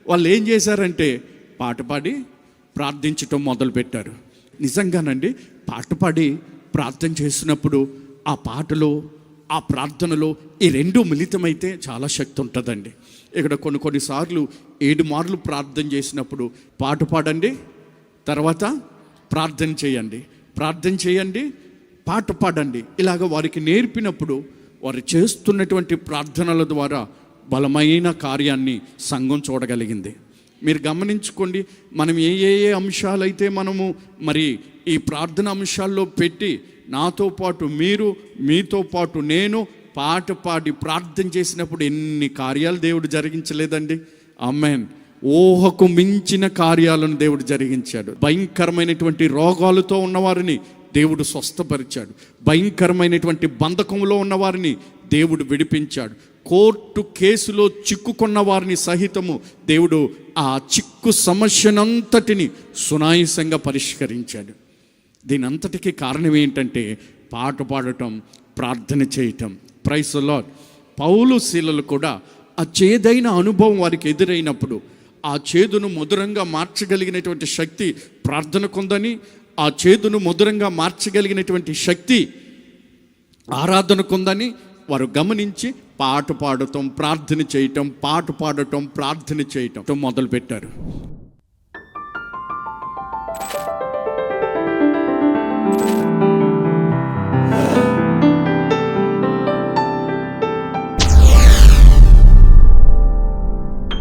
వాళ్ళు ఏం చేశారంటే పాట పాడి ప్రార్థించటం మొదలుపెట్టారు. నిజంగానండి, పాట పాడి ప్రార్థన చేసినప్పుడు ఆ పాటలో ఆ ప్రార్థనలో ఈ రెండు మిళితమైతే చాలా శక్తి ఉంటుందండి. ఇక్కడ కొన్నిసార్లు 7 మార్లు ప్రార్థన చేసినప్పుడు పాట పాడండి, తర్వాత ప్రార్థన చేయండి, పాట పాడండి. ఇలాగ వారికి నేర్పినప్పుడు వారు చేస్తున్నటువంటి ప్రార్థనల ద్వారా బలమైన కార్యాన్ని సంఘం చూడగలిగింది. మీరు గమనించుకోండి, మనం ఏ అంశాలైతే మనము మరి ఈ ప్రార్థన అంశాల్లో పెట్టి నాతో పాటు మీరు, మీతో పాటు నేను పాట పాడి ప్రార్థన చేసినప్పుడు ఎన్ని కార్యాలు దేవుడు జరిగించలేదండి. ఆమేన్. ఊహకు మించిన కార్యాలను దేవుడు జరిగించాడు. భయంకరమైనటువంటి రోగాలతో ఉన్నవారిని దేవుడు స్వస్థపరిచాడు. భయంకరమైనటువంటి బంధకంలో ఉన్నవారిని దేవుడు విడిపించాడు. కోర్టు కేసులో చిక్కుకున్న వారిని సహితము దేవుడు ఆ చిక్కు సమస్యనంతటిని సునాయాసంగా పరిష్కరించాడు. దీని అంతటికీ కారణం ఏంటంటే పాట పాడటం, ప్రార్థన చేయటం. Praise the Lord. పౌలు శీలలు కూడా ఆ చేదైన అనుభవం వారికి ఎదురైనప్పుడు ఆ చేదును మధురంగా మార్చగలిగినటువంటి శక్తి ప్రార్థనకుందని, ఆ చేదును మధురంగా మార్చగలిగినటువంటి శక్తి ఆరాధనకుందని వారు గమనించి పాట పాడటం, ప్రార్థన చేయటం, పాట పాడటం, ప్రార్థన చేయటం మొదలుపెట్టారు.